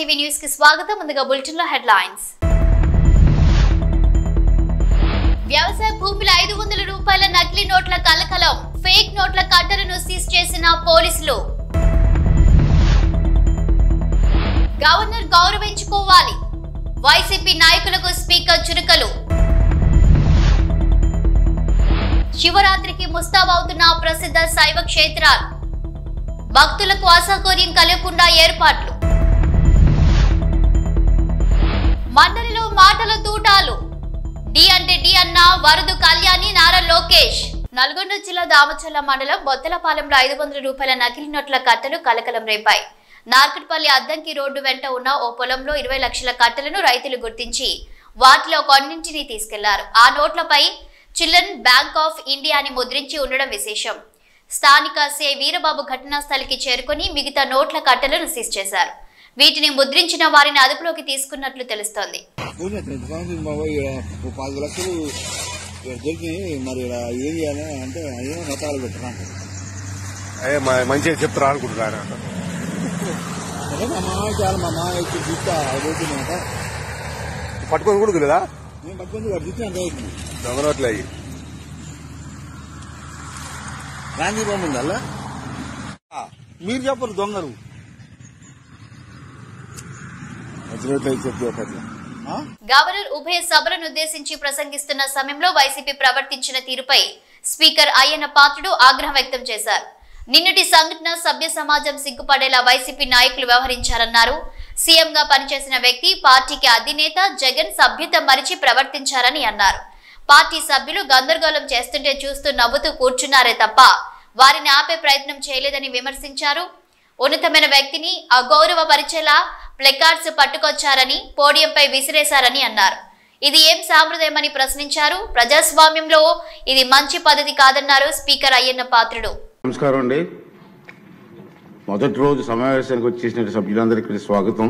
TV news కి స్వాగతం. ముందుగా బులెటిన్ లో హెడ్లైన్స్. వ్యవసాయ భూమిలో 500 రూపాయల నకిలీ నోట్ల కలకలం. ఫేక్ నోట్ల కట్టలను సీజ్ చేసిన పోలీసులు. గవర్నర్ గౌరవించుకోవాలి. వైసీపీ నాయకులకు స్పీకర్ చురుకలు. శివరాత్రికి ముస్తాబవుతున్న ప్రసిద్ధ శైవ క్షేత్రాలు. భక్తులకు అసౌకర్యం కలగకుండా ఏర్పాట్లు. మండలిలో మాటల తూటాలు. డి అంటే డి అన్న వరదు కళ్యాణి నారా లోకేష్. నల్గొండ జిల్లా దామచర్ల మండలం బొత్తలపాలెంలో 500 రూపాయల నకిలీ నోట్ల కట్టలు కలకలం రేపాయి. నార్కట్పల్లి అద్దంకి రోడ్డు వెంట ఉన్న ఓ పొలంలో 20 లక్షల కట్టలను రైతులు గుర్తించి వాటిలో కొన్నింటిని తీసుకెళ్లారు. ఆ నోట్లపై చిల్డ్రన్ బ్యాంక్ ఆఫ్ ఇండియా అని ముద్రించి ఉండడం విశేషం. స్థానిక సే వీరబాబు ఘటనా స్థలికి చేరుకుని మిగతా నోట్ల కట్టలను సీజ్ చేశారు. వీటిని ముద్రించిన వారిని అదుపులోకి తీసుకున్నట్లు తెలుస్తోంది. మంచిగా చెప్తారా అనుకుంటున్నారా? పట్టుకొని కూడా లేదా దొంగ నోట్లు అయ్యి గాంధీ బొమ్మ ఉందల్లా మీరు చెప్పరు దొంగరు గవర్నర్ ఉభయ సభలను ఉద్దేశించి ప్రసంగిస్తున్న సమయంలో వైసీపీ ప్రవర్తించిన తీరుపై స్పీకర్ అయ్యన్న పాత్రుడు ఆగ్రహం వ్యక్తం చేశారు. నిన్నటి సంఘటన సభ్య సమాజం సిగ్గుపడేలా వైసీపీ నాయకులు వ్యవహరించారన్నారు. సీఎంగా పనిచేసిన వ్యక్తి పార్టీకి అధినేత జగన్ సభ్యత మరిచి ప్రవర్తించారని అన్నారు. పార్టీ సభ్యులు గందరగోళం చేస్తుంటే చూస్తూ నవ్వుతూ కూర్చున్నారే తప్ప వారిని ఆపే ప్రయత్నం చేయలేదని విమర్శించారు. ఉన్నతమైన వ్యక్తిని అగౌరవపరిచేలా ప్లెకార్డ్స్ పట్టుకొచ్చారని పోడియంపై విసిరేశారని అన్నారు. ఇది ఏం సాంప్రదాయమని ప్రశ్నించారు. ప్రజాస్వామ్యంలో ఇది మంచి పద్ధతి కాదన్నారు స్పీకర్ అయ్యన్న పాత్రుడు. నమస్కారం అండి. మొదటి రోజు సమావేశానికి వచ్చేసిన సభ్యులందరికీ స్వాగతం.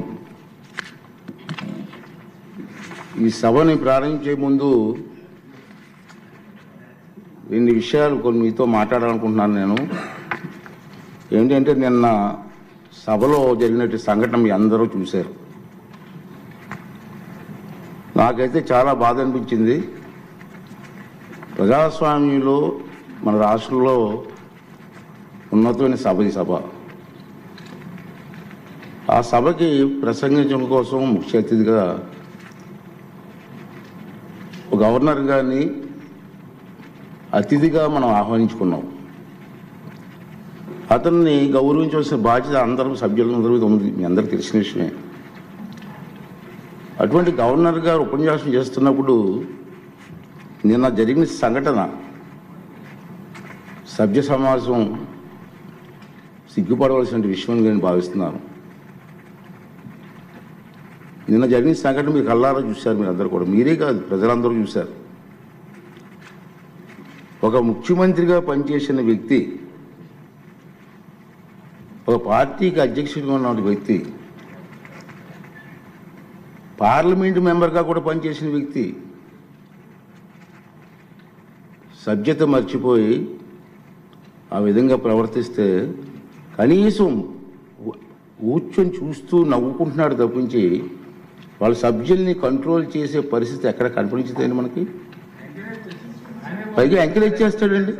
ఈ సభని ప్రారంభించే ముందు 2 విషయాలు కొన్ని మీతో మాట్లాడాలనుకుంటున్నాను. నేను ఏంటంటే నిన్న సభలో జరిగినట్టు సంఘటన మీ అందరూ చూశారు. నాకైతే చాలా బాధ అనిపించింది. ప్రజాస్వామ్యంలో మన రాష్ట్రంలో ఉన్నతమైన సభ ఈ సభ. ఆ సభకి ప్రసంగించడం కోసం ముఖ్య అతిథిగా గవర్నర్ గారిని అతిథిగా మనం ఆహ్వానించుకున్నాం. అతన్ని గౌరవించవలసిన బాధ్యత అందరూ సభ్యులందరూ ఉంది, మీ అందరికీ తెలిసిన విషయమే. అటువంటి గవర్నర్ గారు ఉపన్యాసం చేస్తున్నప్పుడు నిన్న జరిగిన సంఘటన సభ్య సమాజం సిగ్గుపడవలసిన విషయం నేను భావిస్తున్నాను. నిన్న జరిగిన సంఘటన మీరు కళ్ళారా చూశారు, మీరు అందరూ కూడా, మీరే కాదు ప్రజలందరూ చూశారు. ఒక ముఖ్యమంత్రిగా పనిచేసిన వ్యక్తి, ఒక పార్టీకి అధ్యక్షుడిగా ఉన్న వ్యక్తి, పార్లమెంటు మెంబర్గా కూడా పనిచేసిన వ్యక్తి సభ్యత మర్చిపోయి ఆ విధంగా ప్రవర్తిస్తే కనీసం కూర్చొని చూస్తూ నవ్వుకుంటున్నాడు తప్పించి వాళ్ళ సభ్యుల్ని కంట్రోల్ చేసే పరిస్థితి ఎక్కడ కనిపించదండి మనకి. పైగా ఎంకరేజ్ చేస్తాడండి.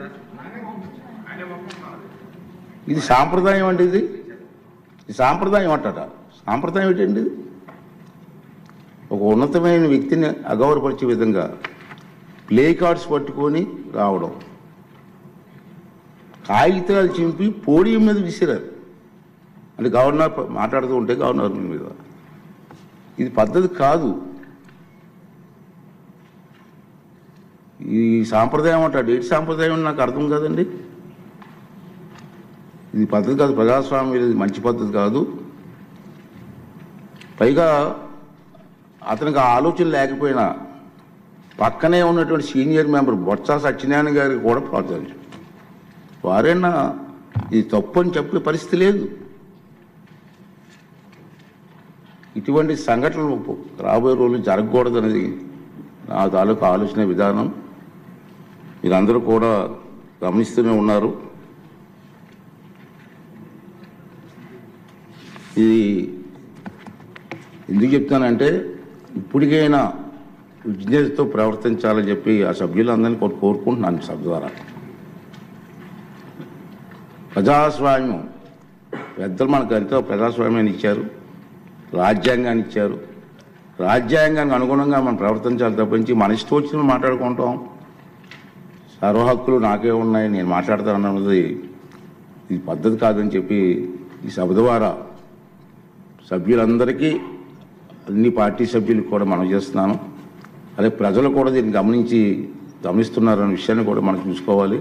ఇది సాంప్రదాయం అండి. ఇది సాంప్రదాయం అంటారా? సాంప్రదాయం ఏంటండి? ఇది ఒక ఉన్నతమైన వ్యక్తిని అగౌరవపరిచే విధంగా ప్లే కార్డ్స్ పట్టుకొని రావడం, కాగితాలు చింపి పోడియం మీద విసిరారు. అంటే గవర్నర్ మాట్లాడుతూ ఉంటే గవర్నర్ మీద, ఇది పద్ధతి కాదు. ఈ సాంప్రదాయం అంటాడు. ఏంటి సాంప్రదాయం నాకు అర్థం కాదండి. ఇది పద్ధతి కాదు. ప్రజాస్వామ్యం ఇది మంచి పద్ధతి కాదు. పైగా అతనికి ఆలోచన లేకపోయినా పక్కనే ఉన్నటువంటి సీనియర్ మెంబర్ బొత్స సత్యనారాయణ గారికి కూడా ప్రోత్సహించారు. వారైనా ఇది తప్పు అని చెప్పే పరిస్థితి లేదు. ఇటువంటి సంఘటనలు రాబోయే రోజులు జరగకూడదు అనేది నా తాలూకు ఆలోచన విధానం. మీరందరూ కూడా గమనిస్తూనే ఉన్నారు. ఇది ఎందుకు చెప్తానంటే ఇప్పటికైనా విజ్ఞతతో ప్రవర్తించాలని చెప్పి ఆ సభ్యులందరినీ కోరుకుంటున్నాను సభ ద్వారా. ప్రజాస్వామ్యం పెద్దలు మనకు ఎంతో ప్రజాస్వామ్యాన్ని ఇచ్చారు, రాజ్యాంగాన్ని ఇచ్చారు. రాజ్యాంగానికి అనుగుణంగా మనం ప్రవర్తించాలి తప్పించి మన ఇష్టం వచ్చిన మాట్లాడుకుంటాం. సర్వ హక్కులు నాకే ఉన్నాయి, నేను మాట్లాడతానన్నది ఇది పద్ధతి కాదని చెప్పి ఈ సభ ద్వారా సభ్యులందరికీ, అన్ని పార్టీ సభ్యులకు కూడా మనం చేస్తున్నాను. అలాగే ప్రజలు కూడా దీన్ని గమనిస్తున్నారనే విషయాన్ని కూడా మనం చూసుకోవాలి.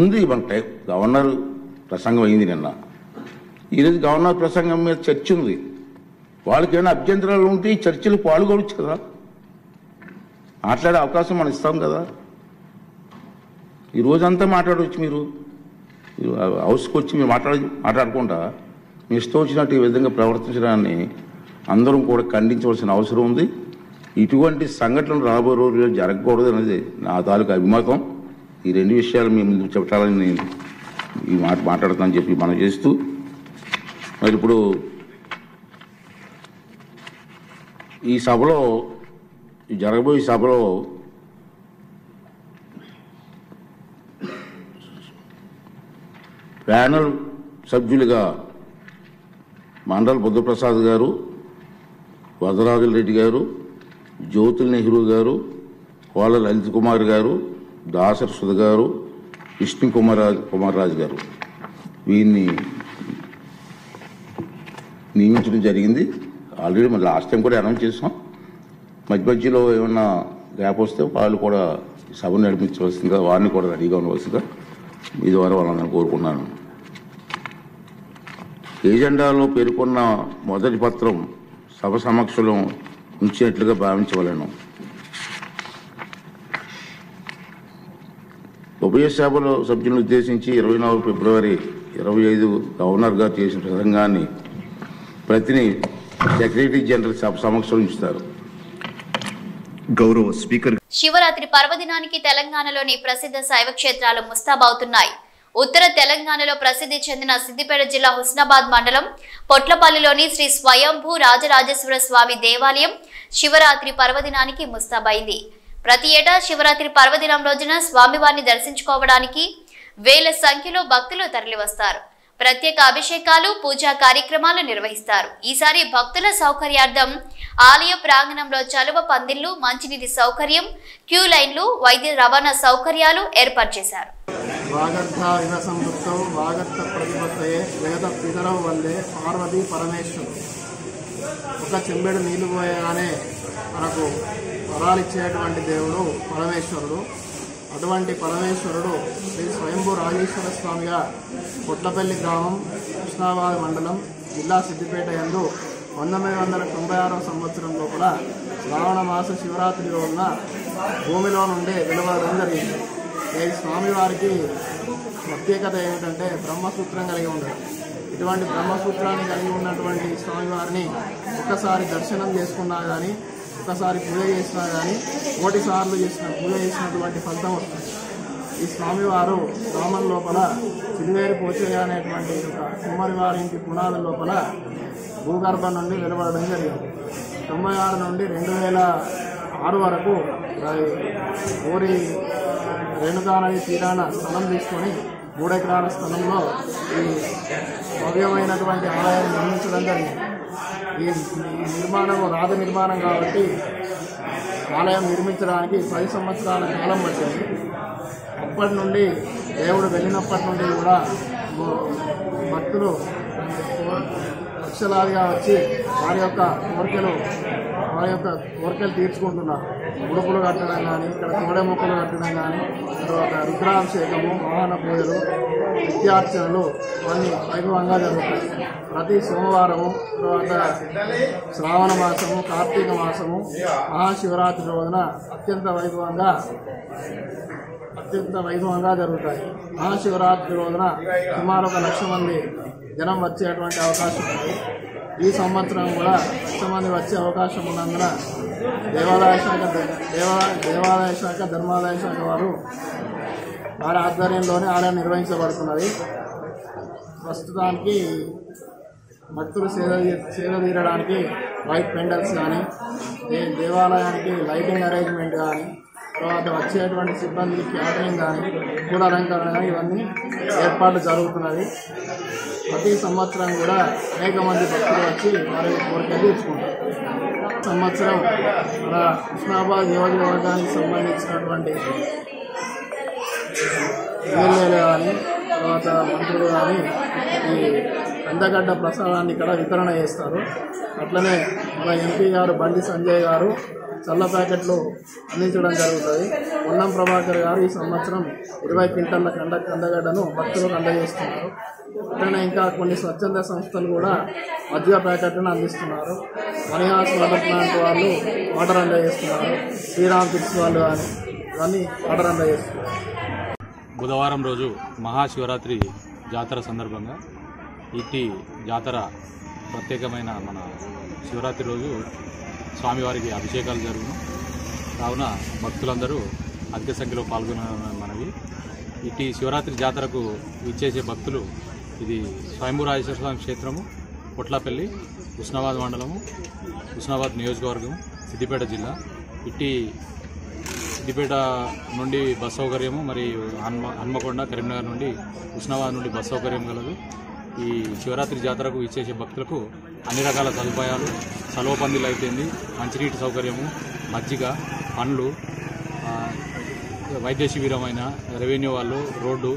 ఉంది మన గవర్నర్ ప్రసంగం అయింది నిన్న. ఈరోజు గవర్నర్ ప్రసంగం మీద చర్చ ఉంది. వాళ్ళకి ఏమైనా అభ్యంతరాలు ఉంటే ఈ చర్చలు పాల్గొనవచ్చు కదా, మాట్లాడే అవకాశం మనం ఇస్తాం కదా. ఈ రోజంతా మాట్లాడవచ్చు. మీరు హౌస్కి వచ్చి మీరు మాట్లాడకుండా మీ ఇష్టం వచ్చినట్టు ఈ విధంగా ప్రవర్తించడాన్ని అందరం కూడా ఖండించవలసిన అవసరం ఉంది. ఇటువంటి సంఘటనలు రాబోయే రోజుల్లో జరగకూడదు అనేది నా తాలూకు అభిమతం. ఈ రెండు విషయాలు మీ ముందు చెప్పాలని నేను ఈ మాట మాట్లాడతానని చెప్పి మనం చేస్తూ, మరి ఇప్పుడు ఈ సభలో, ఈ జరగబోయే సభలో ప్యానల్ సభ్యులుగా మండల్ బుద్ధప్రసాద్ గారు, వరదరాజుల రెడ్డి గారు, జ్యోతుల్ నెహ్రూ గారు, కోళ్ళ లలిత్ కుమార్ గారు, దాసర్ సుధ గారు, విష్ణు కుమార్ రాజు గారు వీరిని నియమించడం జరిగింది. ఆల్రెడీ మరి లాస్ట్ టైం కూడా అనౌన్స్ చేసాం. మధ్యలో ఏమన్నా గ్యాప్ వస్తే వాళ్ళు కూడా సభను నడిపించవలసిందిగా, వారిని కూడా రెడీగా ఉండవలసిందిగా మీ ద్వారా వాళ్ళని కోరుకున్నాను. ఏజెండాలో పేర్కొన్న మొదటి పత్రం సభ సమక్షంలో ఉంచినట్లుగా భావించవలను. ఉభయ సభలో సభ్యులను ఉద్దేశించి 24 ఫిబ్రవరి 25 గవర్నర్ గారు చేసిన ప్రసంగాన్ని ప్రతిని సెక్రటరీ జనరల్ సభ సమక్షంలో ఉంచుతారు. గౌరవ స్పీకర్. శివరాత్రి పర్వదినానికి తెలంగాణలోని ప్రసిద్ధ శైవ క్షేత్రాలు ముస్తాబవుతున్నాయి. ఉత్తర తెలంగాణలో ప్రసిద్ధి చెందిన సిద్దిపేట జిల్లా హుస్నాబాద్ మండలం పొట్లపల్లిలోని శ్రీ స్వయంభూ రాజరాజేశ్వర స్వామి దేవాలయం శివరాత్రి పర్వదినానికి ముస్తాబైంది. ప్రతి ఏటా శివరాత్రి పర్వదినం రోజున స్వామివారిని దర్శించుకోవడానికి వేల సంఖ్యలో భక్తులు తరలివస్తారు. ప్రత్యేక అభిషేకాలు, పూజా కార్యక్రమాలు నిర్వహిస్తారు. ఈసారి భక్తుల సౌకర్యార్థం ఆలయ ప్రాంగణంలో చలువ పందిళ్లు, మంచినీటి సౌకర్యం, క్యూ లైన్లు, వైద్య రవాణా సౌకర్యాలు ఏర్పాటు చేశారు. పార్వతీ పరమేశ్వరు ఒక చెంబెడు నీళ్లు పోయగానే మనకు వరాలిచ్చేటువంటి దేవుడు పరమేశ్వరుడు. అటువంటి పరమేశ్వరుడు శ్రీ స్వయంభూ రాజేశ్వర స్వామిగా పొట్లపల్లి గ్రామం, హుస్నాబాద్ మండలం, జిల్లా సిద్దిపేట యందు 1996వ సంవత్సరం లోపల శ్రావణ మాస శివరాత్రి రోజున భూమిలో నుండి వెలువడడం జరిగింది. ఈ స్వామివారికి ప్రత్యేకత ఏమిటంటే బ్రహ్మసూత్రం కలిగి ఉండడం. ఇటువంటి బ్రహ్మసూత్రాన్ని కలిగి ఉన్నటువంటి స్వామివారిని ఒక్కసారి దర్శనం చేసుకున్నా కానీ, ఒక్కసారి పూజ చేసినా కానీ 100 సార్లు పూజ చేసినటువంటి ఫలితం వస్తుంది. ఈ స్వామివారు గ్రామం లోపల చిలివేరు పోచయ్య అనేటువంటి ఒక కుమ్మరి వారి ఇంటి పునాదుల లోపల భూగర్భం నుండి వెలువడడం జరిగింది. 96 నుండి 2006 వరకు ఊరి రేణుకానది తీరాన స్థలం తీసుకొని 3 ఎకరాల స్థలంలో ఈ భవ్యమైనటువంటి ఆలయాన్ని నిర్మించడం జరిగింది. ఈ నిర్మాణం రాజ నిర్మాణం కాబట్టి ఆలయం నిర్మించడానికి 10 సంవత్సరాల కాలం పట్టింది. అప్పటి నుండి దేవుడు వెళ్ళినప్పటి నుండి కూడా భక్తులు లక్షలాదిగా వచ్చి వారి యొక్క కోరికలు తీర్చుకుంటున్నారు. ఉడుపులు కట్టడం కానీ, ఇక్కడ కోడె మొక్కలు కట్టడం కానీ, తర్వాత రుద్రాభిషేకము, వాహన పూజలు, నిత్యార్చనలు అన్నీ వైభవంగా జరుగుతాయి. ప్రతి సోమవారము, తర్వాత శ్రావణ మాసము, కార్తీక మాసము, మహాశివరాత్రి రోజున అత్యంత వైభవంగా జరుగుతాయి. మహాశివరాత్రి రోజున సుమారు 1 లక్ష మంది జనం వచ్చేటువంటి అవకాశం ఉంది. ఈ సంవత్సరం కూడా 1 లక్ష మంది వచ్చే అవకాశం ఉన్నందున దేవాదాయ శాఖ ధర్మాదాయ శాఖ వారి ఆధ్వర్యంలోనే ఆలయం నిర్వహించబడుతున్నది. ప్రస్తుతానికి భక్తులు సేద తీరడానికి లైట్ పెండల్స్ కానీ దేవాలయానికి లైటింగ్ అరేంజ్మెంట్ కానీ తర్వాత వచ్చేటువంటి సిబ్బందికి క్యాటరింగ్ కానీ కూలరంకరణ కానీ ఇవన్నీ ఏర్పాట్లు జరుగుతున్నది. ప్రతి సంవత్సరం కూడా అనేక మంది భక్తులు వచ్చి వారి కోరికలు తీర్చుకుంటారు. సంవత్సరం మన హుస్నాబాద్ నియోజకవర్గానికి సంబంధించినటువంటి ఎమ్మెల్యేలు కానీ తర్వాత మంత్రులు కానీ ఈ కందగడ్డ ప్రసాదాన్ని ఇక్కడ వితరణ చేస్తారు. అట్లనే మన ఎంపీ గారు బండి సంజయ్ గారు చల్ల ప్యాకెట్లు అందించడం జరుగుతుంది. పొన్నం ప్రభాకర్ గారు ఈ సంవత్సరం 20 క్వింటళ్ల కందగడ్డను భక్తులకు అందజేస్తున్నారు. అట్లనే ఇంకా కొన్ని స్వచ్ఛంద సంస్థలు కూడా మధ్య ప్యాకెట్లను అందిస్తున్నారు. మణిహాస్ వాటర్ ప్లాంట్ వాళ్ళు వాటర్ అందజేస్తున్నారు. శ్రీరామ్ ఫిక్స్ వాళ్ళు కానీ ఇవన్నీ వాటర్ అందజేస్తున్నారు. బుధవారం రోజు మహాశివరాత్రి జాతర సందర్భంగా ఇట్టి జాతర ప్రత్యేకమైన మన శివరాత్రి రోజు స్వామివారికి అభిషేకాలు జరుగును. కావున భక్తులందరూ అధిక సంఖ్యలో పాల్గొనమనవి. ఇట్టి శివరాత్రి జాతరకు ఇచ్చేసే భక్తులు ఇది స్వయంభూరాజేశ్వర స్వామి క్షేత్రము, పొట్లపల్లి, హుస్నాబాద్ మండలము, హుస్నాబాద్ నియోజకవర్గం, సిద్దిపేట జిల్లా. ఇట్టి సిద్దిపేట నుండి బస్ సౌకర్యము, మరియు హన్మకొండ, కరీంనగర్ నుండి హుస్నాబాద్ నుండి బస్ సౌకర్యం కలదు. ఈ శివరాత్రి జాతరకు ఇచ్చేసే భక్తులకు అన్ని రకాల సదుపాయాలు, సలవ పందిలు అయితేంది, మంచినీటి సౌకర్యము, మజ్జిగ, పండ్లు, వైద్య శిబిరమైన, రెవెన్యూ వాళ్ళు, రోడ్డు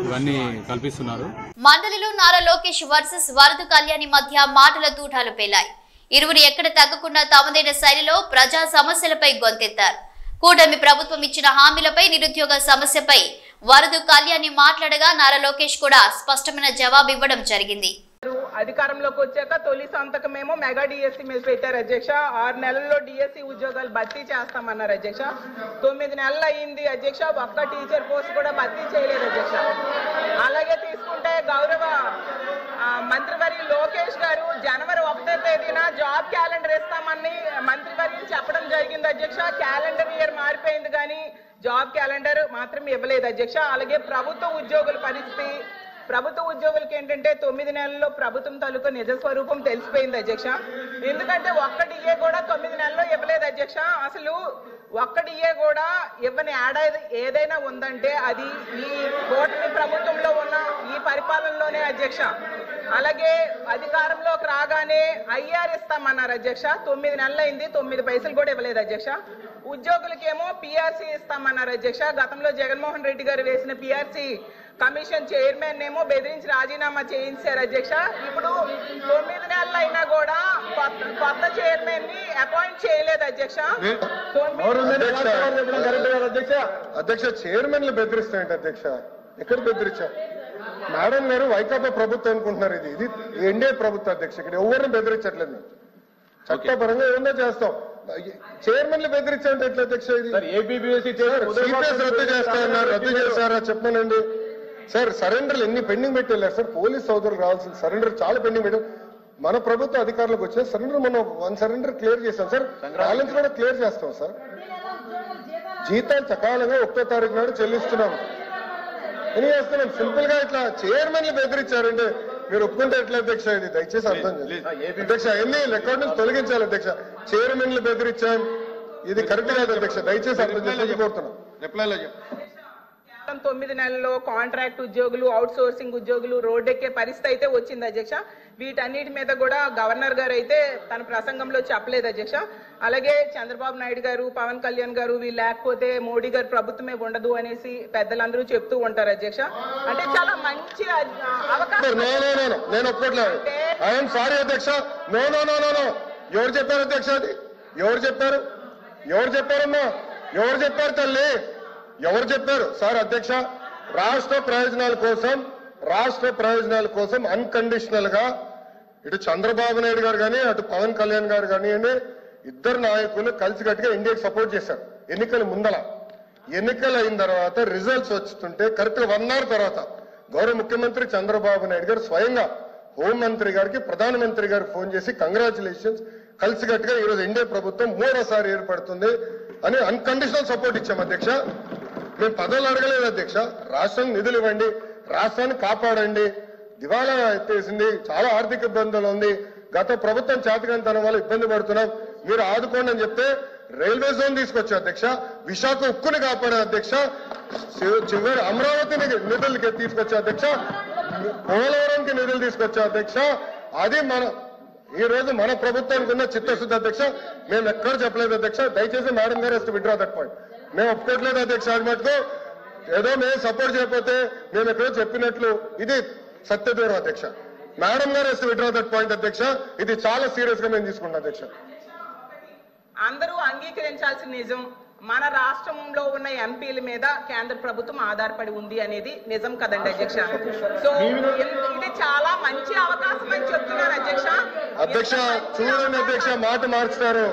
ఇవన్నీ కల్పిస్తున్నారు. మండలిలో నారా లోకేష్ వర్సెస్ వరద కళ్యాణి మధ్య మాటల తూటాలు పేలాయి. ఇరువురు ఎక్కడ తగ్గకుండా తమదైన శైలిలో ప్రజా సమస్యలపై గొంతెత్తారు. కూటమి ప్రభుత్వం ఇచ్చిన హామీలపై, నిరుద్యోగ సమస్యపై వరద కళ్యాణి మాట్లాడగా నారా లోకేష్ కూడా స్పష్టమైన జవాబు ఇవ్వడం జరిగింది. అధికారంలోకి వచ్చాక తొలి సంతకమేమో మెగా డిఎస్సీ మీద పెట్టారు అధ్యక్ష. 6 నెలల్లో డిఎస్సీ ఉద్యోగాలు భర్తీ చేస్తామన్నారు అధ్యక్ష. 9 నెలలు అయ్యింది అధ్యక్ష, ఒక్క టీచర్ పోస్ట్ కూడా భర్తీ చేయలేదు అధ్యక్ష. అలాగే తీసుకుంటే గౌరవ మంత్రివర్యులు లోకేష్ గారు జనవరి 1వ తేదీన జాబ్ క్యాలెండర్ ఇస్తామని మంత్రివర్యులు చెప్పడం జరిగింది అధ్యక్ష. క్యాలెండర్ ఇయర్ మారిపోయింది కానీ జాబ్ క్యాలెండర్ మాత్రం ఇవ్వలేదు అధ్యక్ష. అలాగే ప్రభుత్వ ఉద్యోగుల పరిస్థితి, ప్రభుత్వ ఉద్యోగులకి ఏంటంటే 9 నెలల్లో ప్రభుత్వం తాలూకా నిజ స్వరూపం తెలిసిపోయింది అధ్యక్ష. ఎందుకంటే ఒక్క డిఏ కూడా 9 నెలల్లో ఇవ్వలేదు అధ్యక్ష. అసలు ఒక్క డిఏ కూడా ఇవ్వని ఏడాది ఏదైనా ఉందంటే అది ఈ కూటమి ప్రభుత్వంలో ఉన్న ఈ పరిపాలనలోనే అధ్యక్ష. అలాగే అధికారంలోకి రాగానే ఐఆర్ ఇస్తామన్నారు అధ్యక్ష. 9 నెలలు అయింది, 9 పైసలు కూడా ఇవ్వలేదు అధ్యక్ష. ఉద్యోగులకేమో పిఆర్సీ ఇస్తామన్నారు అధ్యక్ష. గతంలో జగన్మోహన్ రెడ్డి గారు వేసిన పిఆర్సీ కమిషన్ చైర్మన్ ఏమో బెదిరించి రాజీనామా చేయించారు అధ్యక్ష. ఇప్పుడు 9 నెలలు అయినా కూడా కొత్త చైర్మన్ ని అపాయింట్ చేయలేదు అధ్యక్ష. అధ్యక్ష చైర్మన్లు బెదిరిస్తాయంట అధ్యక్ష. ఎక్కడ బెదిరించా మేడం గారు? వైకాపా ప్రభుత్వం అనుకుంటున్నారు. ఇది ఎన్డీఏ ప్రభుత్వం అధ్యక్ష. ఇక్కడ ఎవరిని బెదిరించట్లేదు. చట్టపరంగా ఏమన్నా చేస్తాం. చైర్మన్లు బెదిరించాలంటే ఎట్లా అధ్యక్ష? ఇది రద్దు చేస్తారన్నారు, రద్దు చేస్తారా చెప్పనండి సార్. సరెండర్లు ఎన్ని పెండింగ్ పెట్టి వెళ్ళారు సార్. పోలీస్ సోదరులు రావాల్సిన సరెండర్ చాలా పెండింగ్ పెట్టారు. మన ప్రభుత్వ అధికారులకు వచ్చిన సరెండర్ మనం 1 సరెండర్ క్లియర్ చేస్తాం సార్. బ్యాలెన్స్ కూడా క్లియర్ చేస్తాం సార్. జీతాలు సకాలంగా 1వ తారీఖు నాడు చెల్లిస్తున్నాం. ఎన్ని చేస్తున్నాం. సింపుల్ గా ఇట్లా చైర్మన్లు బెదిరించారంటే మీరు ఒప్పుకుంటే ఎట్లా అధ్యక్ష? ఇది దయచేసి అర్థం చేయండి అధ్యక్ష. ఎన్ని రికార్డు నుంచి తొలగించాలి అధ్యక్ష. చైర్మన్లు బెదిరించాం, ఇది కరెక్ట్ కాదు అధ్యక్ష. దయచేసి అర్థం చేసి కోరుతున్నాం. రిప్లైలో 9 నెలల్లో కాంట్రాక్ట్ ఉద్యోగులు, అవుట్ సోర్సింగ్ ఉద్యోగులు రోడ్డెక్కే పరిస్థితి అయితే వచ్చింది అధ్యక్ష. వీటన్నిటి మీద కూడా గవర్నర్ గారు అయితే తన ప్రసంగంలో చెప్పలేదు అధ్యక్ష. అలాగే చంద్రబాబు నాయుడు గారు, పవన్ కళ్యాణ్ గారు వీళ్ళు లేకపోతే మోడీ గారు ప్రభుత్వమే ఉండదు అనేసి పెద్దలందరూ చెప్తూ ఉంటారు అధ్యక్ష. అంటే చాలా మంచి అవకాశం. నేను ఒప్పుకోవట్లేదు. ఐఎమ్ సారీ అధ్యక్ష. No no no no no. ఎవరు చెప్పారు అధ్యక్ష? అది ఎవరు చెప్పారు? ఎవరు చెప్పారమ్మా? ఎవరు చెప్పారు తల్లి? ఎవరు చెప్పారు సార్? అధ్యక్ష, రాష్ట్ర ప్రయోజనాల కోసం అన్కండిషనల్ గా ఇటు చంద్రబాబు నాయుడు గారు కానీ అటు పవన్ కళ్యాణ్ గారు కానివ్వండి, ఇద్దరు నాయకులు కలిసికట్టుగా ఇండియాకి సపోర్ట్ చేశారు. ఎన్నికల ముందల, ఎన్నికలు అయిన తర్వాత రిజల్ట్స్ వస్తుంటే కరెక్ట్ గా 1 అవర్ తర్వాత గౌరవ ముఖ్యమంత్రి చంద్రబాబు నాయుడు గారు స్వయంగా హోంమంత్రి గారికి, ప్రధానమంత్రి గారికి ఫోన్ చేసి కంగ్రాచులేషన్స్, కలిసికట్టుగా ఈరోజు ఎన్డీఏ ప్రభుత్వం 3వసారి ఏర్పడుతుంది అని అన్కండిషనల్ సపోర్ట్ ఇచ్చాం అధ్యక్ష. మేము పదవులు అడగలేదు అధ్యక్ష. రాష్ట్రానికి నిధులు ఇవ్వండి, రాష్ట్రాన్ని కాపాడండి, దివాలా ఎత్తేసింది, చాలా ఆర్థిక ఇబ్బందులు ఉంది, గత ప్రభుత్వం చేతకంతనం వల్ల ఇబ్బంది పడుతున్నాం, మీరు ఆదుకోండి అని చెప్తే రైల్వే జోన్ తీసుకొచ్చా అధ్యక్ష, విశాఖ ఉక్కుని కాపాడే అధ్యక్ష, చివరి అమరావతిని నిధులకి తీసుకొచ్చా అధ్యక్ష, పోలవరంకి నిధులు తీసుకొచ్చా అధ్యక్ష. అది ఈ రోజు మన ప్రభుత్వానికి ఉన్న చిత్తశుద్ధి అధ్యక్ష. మేము ఎక్కడ చెప్పలేదు అధ్యక్ష, దయచేసి మేడం గారు వస్తే విడ్రా దట్ పాయింట్. మేము ఒప్పుకోవట్లేదు అధ్యక్ష. అది మటుకు ఏదో మేము సపోర్ట్ చేయకపోతే మేము ఎక్కడో చెప్పినట్లు ఇది సత్యదూరం అధ్యక్ష. మేడం గారు వస్తే విడ్రా దట్ పాయింట్ అధ్యక్ష. ఇది చాలా సీరియస్ గా మేము తీసుకుంటాం అధ్యక్ష. అందరూ అంగీకరించాల్సిన నిజం, మన రాష్ట్రంలో ఉన్న ఎంపీల మీద కేంద్ర ప్రభుత్వం ఆధారపడి ఉంది అనేది నిజం కదండి అధ్యక్ష. సో ఇది చాలా మంచి అవకాశం అని చెప్తున్నారు అధ్యక్ష. అధ్యక్ష చూడండి అధ్యక్ష, మాట మార్చుతారు.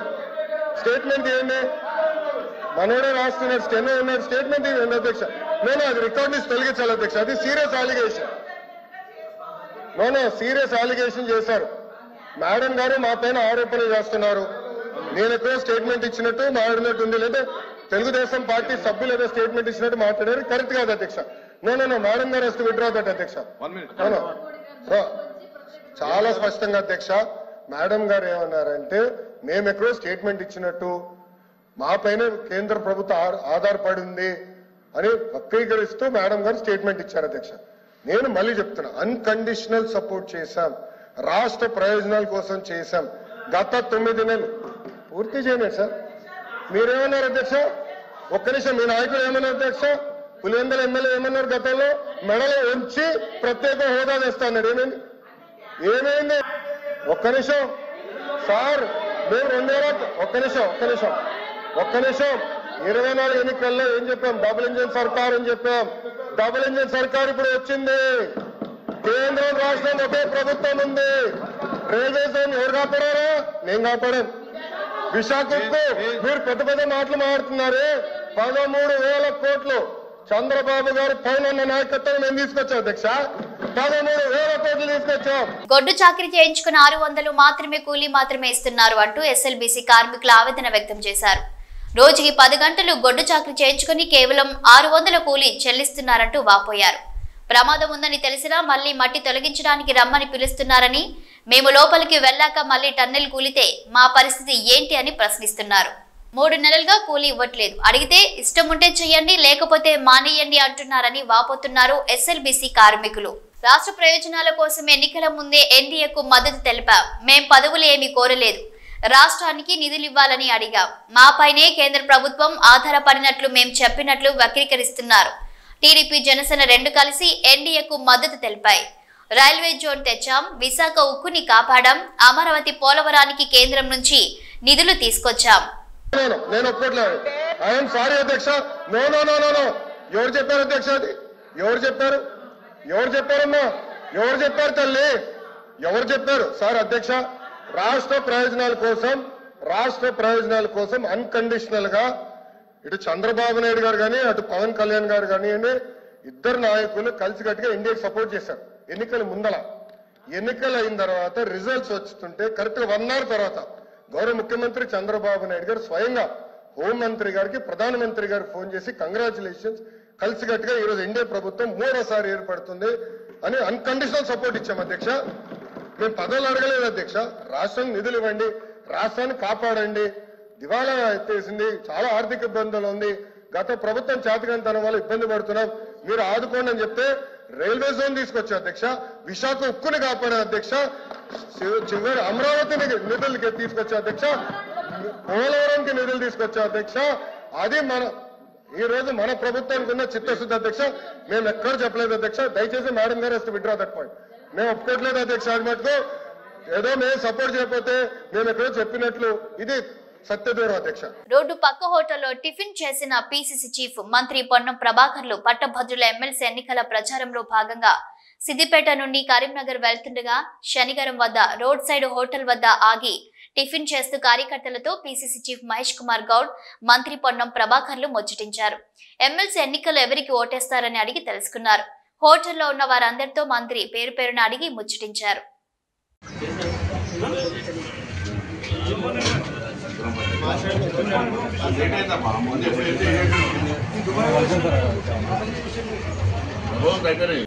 స్టేట్మెంట్ ఏంటి, మనోడే రాస్తున్నారు, స్టెనో ఉన్నారు, స్టేట్మెంట్ ఏంటి అధ్యక్ష? నేను అది రికార్డ్ నుంచి తొలగించాలి అధ్యక్ష. అది సీరియస్ అలిగేషన్. సీరియస్ అలిగేషన్ చేశారు మేడం గారు, మా పైన ఆరోపణలు చేస్తున్నారు. నేను ఎక్కడో స్టేట్మెంట్ ఇచ్చినట్టు మాట్లాడినట్టు ఉంది, లేదా తెలుగుదేశం పార్టీ సభ్యులు ఏదో స్టేట్మెంట్ ఇచ్చినట్టు మాట్లాడారు, కరెక్ట్ కాదు అధ్యక్ష. మేడం గారు వస్తే విడ్రా దట్ అధ్యక్ష. చాలా స్పష్టంగా అధ్యక్ష, మేడం గారు ఏమన్నారంటే మేము ఎక్కడో స్టేట్మెంట్ ఇచ్చినట్టు, మా పైన కేంద్ర ప్రభుత్వం ఆధారపడి ఉంది అని వక్రీకరిస్తూ మేడం గారు స్టేట్మెంట్ ఇచ్చారు అధ్యక్ష. నేను మళ్ళీ చెప్తున్నా, అన్కండిషనల్ సపోర్ట్ చేశాం, రాష్ట్ర ప్రయోజనాల కోసం చేశాం. గత 9 నెలలు పూర్తి చేయలేదు సార్. మీరేమన్నారు అధ్యక్ష? ఒక్క నిమిషం, మీ నాయకులు ఏమన్నారు అధ్యక్ష? పులివెందుల ఎమ్మెల్యే ఏమన్నారు? గతంలో మెడలో ఉంచి ప్రత్యేక హోదా తెస్తాడు. ఏమైంది? ఒక్క నిమిషం సార్, మేము 2000 ఒక్క నిమిషం 24 ఎన్నికల్లో ఏం చెప్పాం? డబుల్ ఇంజిన్ సర్కార్ అని చెప్పాం. డబుల్ ఇంజిన్ సర్కార్ ఇప్పుడు వచ్చింది. కేంద్రం రాష్ట్రం ఒకే ప్రభుత్వం ఉంది. రైల్వే జోన్ ఎవరు కాపాడారా? నేను కాపాడాను. విశాఖకు మీరు పెద్ద పెద్ద మాటలు మాట్లాడుతున్నారు. 13,000 కోట్లు చంద్రబాబు గారు పైన నాయకత్వం మేము తీసుకొచ్చాం అధ్యక్ష. 13,000 కోట్లు తీసుకొచ్చాం. గొడ్డు చాకరీ చేయించుకున్న 600 మాత్రమే కూలీ మాత్రమే ఇస్తున్నారు అంటూ ఎస్ఎల్బీసీ కార్మికులు ఆవేదన వ్యక్తం చేశారు. రోజుకి 10 గంటలు గొడ్డు చాకరీ చేయించుకుని కేవలం 600 కూలీ చెల్లిస్తున్నారంటూ వాపోయారు. ప్రమాదం ఉందని తెలిసినా మళ్లీ మట్టి తొలగించడానికి రమ్మని పిలుస్తున్నారని, మేము లోపలికి వెళ్లాక మళ్లీ టన్నెల్ కూలితే మా పరిస్థితి ఏంటి అని ప్రశ్నిస్తున్నారు. 3 నెలలుగా కూలీ ఇవ్వట్లేదు, అడిగితే ఇష్టం ఉంటే చెయ్యండి లేకపోతే మానేయండి అంటున్నారని వాపోతున్నారు ఎస్ఎల్బీసీ కార్మికులు. రాష్ట్ర ప్రయోజనాల కోసం ఎన్నికల ముందే ఎన్డీఏకు మద్దతు తెలిపాం. మేం పదవులు ఏమీ కోరలేదు, రాష్ట్రానికి నిధులు ఇవ్వాలని అడిగాం. మాపైనే కేంద్ర ప్రభుత్వం ఆధారపడినట్లు మేం చెప్పినట్లు వక్రీకరిస్తున్నారు. టీడీపీ జనసేన 2 కలిసి ఎన్డీఏకు మద్దతు తెలిపాయి. రైల్వే జోన్ తెచ్చాం, విశాఖ ఉక్కుని కాపాడాం, అమరావతి పోలవరానికి కేంద్రం నుంచి నిధులు తీసుకొచ్చాం. నేను ఒప్పుకోట్లేదు. ఐఎమ్ సారీ అధ్యక్ష. నో. ఎవరు చెప్పారు అధ్యక్ష? అది ఎవరు చెప్పారమ్మా? ఎవరు చెప్పారు తల్లి? ఎవరు చెప్పారు సార్? అధ్యక్ష, రాష్ట్ర ప్రయోజనాల కోసం అన్కండిషనల్ గా ఇటు చంద్రబాబు నాయుడు గారు కానీ అటు పవన్ కళ్యాణ్ గారు కానీ ఇద్దరు నాయకులు కలిసికట్టుగా ఇండియాకి సపోర్ట్ చేశారు. ఎన్నికల ముందల, ఎన్నికలు అయిన తర్వాత రిజల్ట్స్ వస్తుంటే కరెక్ట్ గా 1 అవర్ తర్వాత గౌరవ ముఖ్యమంత్రి చంద్రబాబు నాయుడు గారు స్వయంగా హోంమంత్రి గారికి ప్రధానమంత్రి గారు ఫోన్ చేసి కంగ్రాచులేషన్స్, కలిసికట్టుగా ఈరోజు ఎన్డీఏ ప్రభుత్వం 3వసారి ఏర్పడుతుంది అని అన్కండిషనల్ సపోర్ట్ ఇచ్చాం అధ్యక్ష. మేము పదవులు అడగలేదు అధ్యక్ష. రాష్ట్రానికి నిధులు ఇవ్వండి, రాష్ట్రాన్ని కాపాడండి, దివాలా ఎత్తేసింది, చాలా ఆర్థిక ఇబ్బందులు ఉంది, గత ప్రభుత్వం చేతకంతనం వల్ల ఇబ్బంది పడుతున్నాం, మీరు ఆదుకోండి అని చెప్తే రైల్వే జోన్ తీసుకొచ్చా అధ్యక్ష, విశాఖ ఉక్కుని కాపాడే అధ్యక్ష, చివరి అమరావతిని నిధులకి తీసుకొచ్చా అధ్యక్ష, పోలవరంకి నిధులు తీసుకొచ్చా అధ్యక్ష. అది ఈ రోజు మన ప్రభుత్వానికి ఉన్న చిత్తశుద్ధి అధ్యక్ష. మేము ఎక్కడ చెప్పలేదు అధ్యక్ష. దయచేసి మేడం గారు వస్తే విడ్రా దట్ పాయింట్. మేము ఒప్పుకోవట్లేదు అధ్యక్ష. అది మటుకు ఏదో మేము సపోర్ట్ చేయకపోతే మేము ఎక్కడో చెప్పినట్లు ఇది సత్యదూరం అధ్యక్ష. రోడ్డు పక్క హోటల్లో టిఫిన్ చేసిన పీసీసీ చీఫ్ మంత్రి పొన్నం ప్రభాకర్లు పట్టభద్రుల ఎమ్మెల్సీ ఎన్నికల ప్రచారంలో భాగంగా సిద్దిపేట నుండి కరీంనగర్ వెళ్తుండగా శనిగరం వద్ద రోడ్ సైడ్ హోటల్ వద్ద ఆగి టిఫిన్ చేస్తూ కార్యకర్తలతో పీసీసీ చీఫ్ మహేష్ కుమార్ గౌడ్, మంత్రి పొన్నం ప్రభాకర్లు ముచ్చటించారు. ఎమ్మెల్సీ ఎన్నికల్లో ఎవరికి ఓటేస్తారని అడిగి తెలుసుకున్నారు. హోటల్లో ఉన్న వారందరితో మంత్రి పేరు పేరున అడిగి ముచ్చటించారు.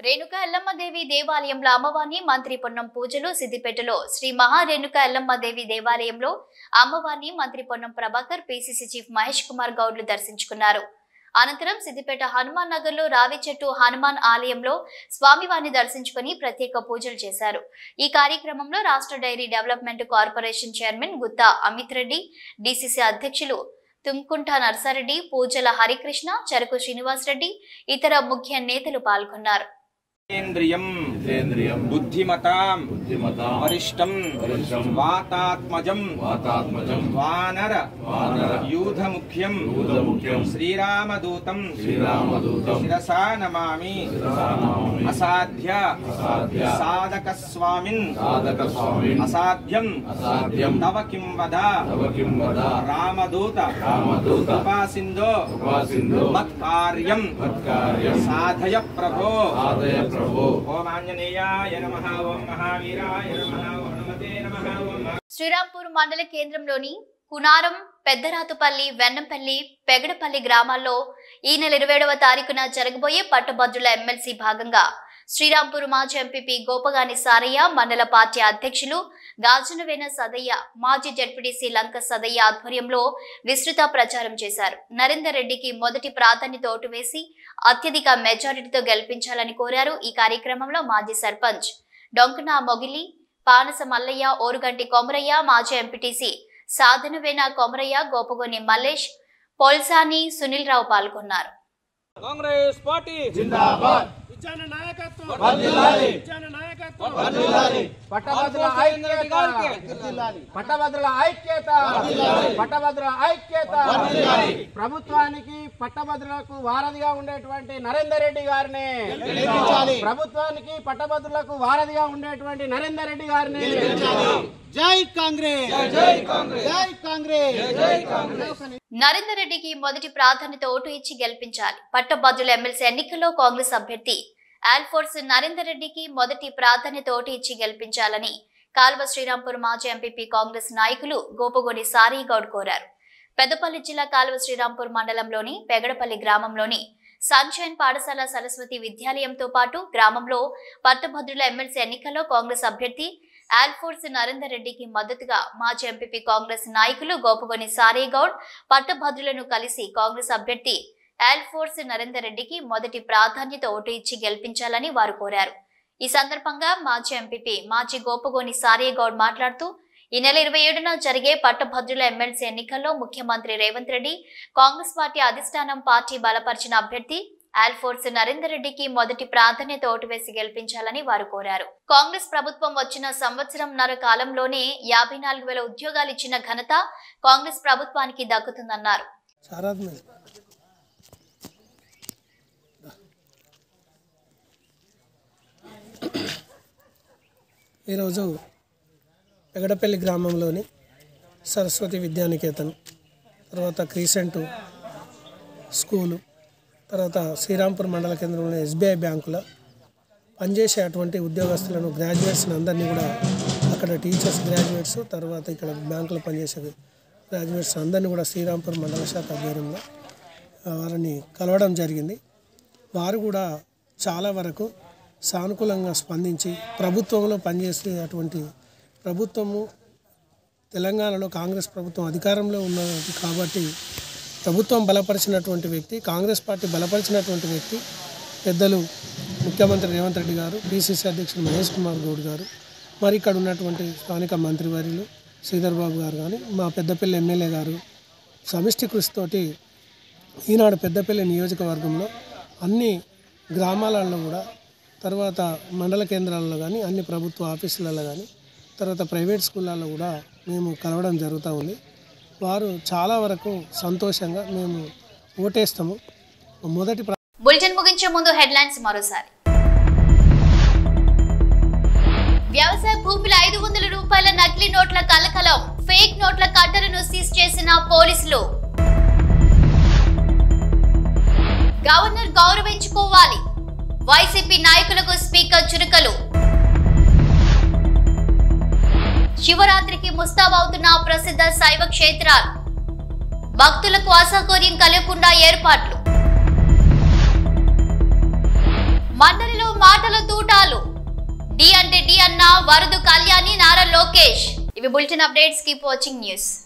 రేణుకా ఎల్లమ్మదేవి దేవాలయంలో అమ్మవారిని మంత్రి పొన్నం పూజలు. సిద్దిపేటలో శ్రీ మహారేణుకా ఎల్లమ్మదేవి దేవాలయంలో అమ్మవారిని మంత్రి పొన్నం ప్రభాకర్, పిసిసి చీఫ్ మహేష్ కుమార్ గౌడ్లు దర్శించుకున్నారు. అనంతరం సిద్దిపేట హనుమాన్ నగర్ లో రావి చెట్టు హనుమాన్ ఆలయంలో స్వామివారిని దర్శించుకుని ప్రత్యేక పూజలు చేశారు. ఈ కార్యక్రమంలో రాష్ట్ర dairy development corporation chairman Gutha Amit Reddy, DCC అధ్యక్షులు తుమ్కుంట నర్సారెడ్డి, పూజల హరికృష్ణ, చెరకు శ్రీనివాస్ రెడ్డి, ఇతర ముఖ్య నేతలు పాల్గొన్నారు. బుద్ధిమతాం వరిష్టం వాతాత్మజం వానర యూధముఖ్యం శ్రీరామదూతం శిరసా నమామి అసాధ్య సాధక స్వామిన్ అసాధ్యం తవ కిం వద రామదూత కృపాసింధో మత్కార్యం సాధయ ప్రభో. ఓం ఆంజనేయాయ నమః, ఓం మహావీరాయ నమః, ఓం నమతే నమః, ఓం. శ్రీరాంపూర్ మండల కేంద్రంలోని కునారం, పెద్దరాతుపల్లి, వెన్నంపల్లి, పెగడపల్లి గ్రామాల్లో ఈ నెల 27వ తారీఖున జరగబోయే పట్టభద్రుల ఎమ్మెల్సీ భాగంగా శ్రీరాంపూర్ మాజీ ఎంపీపీ గోపగాని సారయ్య, మండల పార్టీ అధ్యక్షులు గాజునవేన సదయ్య, మాజీ జడ్పీటీసీ లంక సదయ్య ఆధ్వర్యంలో విస్తృత ప్రచారం చేశారు. నరేందర్ రెడ్డికి మొదటి ప్రాధాన్యత ఓటు వేసి అత్యధిక మెజారిటీతో గెలిపించాలని కోరారు. ఈ కార్యక్రమంలో మాజీ సర్పంచ్ డొంకన మొగిలి, పానస మల్లయ్య, ఓరుగంటి కొమరయ్య, మాజీ ఎంపీటీసీ సాధనవేన కొమరయ్య, గోపగోని మల్లేష్, పోల్సాని సునీల్ రావు పాల్గొన్నారు. కాంగ్రెస్ పార్టీ జిందాబాద్. పట్టభద్రుల ఐక్యత, పట్టభద్రుల ఐక్యత. ప్రభుత్వానికి పట్టభద్రులకు వారధిగా ఉండేటువంటి నరేందర్ రెడ్డి గారిని, ప్రభుత్వానికి పట్టభద్రులకు వారధిగా ఉండేటువంటి నరేందర్ రెడ్డి గారిని. జై కాంగ్రెస్, జై కాంగ్రెస్, జై కాంగ్రెస్, జై కాంగ్రెస్. నరేందర్ రెడ్డికి మొదటి ప్రాధాన్యత ఓటు ఇచ్చి గెలిపించాలి. పట్టభద్రుల ఎమ్మెల్సీ ఎన్నికల్లో కాంగ్రెస్ అభ్యర్థి ఆల్ఫోర్స్ నరేందర్ రెడ్డికి మొదటి ప్రాధాన్యత ఓటు ఇచ్చి గెలిపించాలని కాల్వ శ్రీరాంపూర్ మాజీ ఎంపీపీ కాంగ్రెస్ నాయకులు గోపగోని సారయ్య గౌడ్ కోరారు. పెద్దపల్లి జిల్లా కాల్వ శ్రీరాంపూర్ మండలంలోని పెగడపల్లి గ్రామంలోని సన్షైన్ పాఠశాల సరస్వతి విద్యాలయంతో పాటు గ్రామంలో పట్టభద్రుల ఎమ్మెల్సీ ఎన్నికల్లో కాంగ్రెస్ అభ్యర్థి ఆల్ఫోర్స్ నరేందర్ రెడ్డికి మద్దతుగా మాజీ ఎంపీపీ కాంగ్రెస్ నాయకులు గోపగోని సారయ్య గౌడ్ పట్టభద్రులను కలిసి కాంగ్రెస్ అభ్యర్థి ఆల్ఫోర్స్ నరేందర్ రెడ్డికి మొదటి ప్రాధాన్యత ఓటు ఇచ్చి గెలిపించాలని వారు కోరారు. ఈ సందర్భంగా మాజీ ఎంపీపీ మాజీ గోపగోని సారయ్య గౌడ్ మాట్లాడుతూ ఈ నెల 27న జరిగే పట్టభద్రుల ఎమ్మెల్సీ ఎన్నికల్లో ముఖ్యమంత్రి రేవంత్ రెడ్డి, కాంగ్రెస్ పార్టీ అధిష్టానం పార్టీ బలపరిచిన అభ్యర్థి ఆల్ఫోర్స్ నరేందర్ రెడ్డికి మొదటి ప్రాధాన్యత ఓటు వేసి గెలిపించాలని వారు కోరారు. కాంగ్రెస్ ప్రభుత్వం వచ్చిన సంవత్సరంన్నర కాలంలోనే 54,000 ఉద్యోగాలు ఇచ్చిన ఘనత కాంగ్రెస్ ప్రభుత్వానికి దక్కుతుందన్నారు. ఈరోజు పెగడపల్లి గ్రామంలోని సరస్వతి విద్యానికేతన్, తర్వాత క్రీసెంటు స్కూలు, తర్వాత శ్రీరాంపూర్ మండల కేంద్రంలోని SBI బ్యాంకులో పనిచేసే అటువంటి ఉద్యోగస్తులను, గ్రాడ్యుయేట్స్ని అందరినీ కూడా అక్కడ టీచర్స్ గ్రాడ్యుయేట్స్, తర్వాత ఇక్కడ బ్యాంకులో పనిచేసే గ్రాడ్యుయేట్స్ అందరినీ కూడా శ్రీరాంపూర్ మండల శాఖ ఆధ్వర్యంలో వారిని కలవడం జరిగింది. వారు కూడా చాలా వరకు సానుకూలంగా స్పందించి ప్రభుత్వంలో పనిచేసే అటువంటి ప్రభుత్వము తెలంగాణలో కాంగ్రెస్ ప్రభుత్వం అధికారంలో ఉన్నది కాబట్టి ప్రభుత్వం బలపరిచినటువంటి వ్యక్తి, కాంగ్రెస్ పార్టీ బలపరిచినటువంటి వ్యక్తి పెద్దలు ముఖ్యమంత్రి రేవంత్ రెడ్డి గారు, పిసిసి అధ్యక్షుడు మహేష్ కుమార్ గౌడ్ గారు, మరి ఇక్కడ ఉన్నటువంటి స్థానిక మంత్రివర్యులు శ్రీధర్ బాబు గారు కానీ, మా పెద్దపల్లి ఎమ్మెల్యే గారు సమిష్టి కృషితోటి ఈనాడు పెద్దపల్లి నియోజకవర్గంలో అన్ని గ్రామాలలో కూడా, తర్వాత మండల కేంద్రాలలో కానీ, అన్ని ప్రభుత్వ ఆఫీసులలో కానీ, తర్వాత ప్రైవేట్ స్కూళ్ళల్లో కూడా మేము కలవడం జరుగుతూ ఉంది. వారు చాలా వరకు సంతోషంగా మేము ఓటేస్తాము. మొదటి బులెటిన్ ముగించే ముందు హెడ్లైన్స్ మరోసారి. వ్యవసాయ భూముల 500 రూపాయల నకిలీ నోట్ల కలకలం, ఫేక్ నోట్ల కట్టలను సీజ్ చేసిన పోలీసులు. గవర్నర్ గౌరవించుకోవాలి, వైసీపీ నాయకులకు స్పీకర్ చురుకలు. శివరాత్రికి ముస్తాబవుతున్న ప్రసిద్ధ శైవ క్షేత్రాలు, భక్తులకు అసౌకర్యం కలగకుండా ఏర్పాట్లు. మన చాలు. డి అంటే డి అన్న వరదు కళ్యాణి నారా లోకేష్. ఇవి bulletin updates. Keep watching news.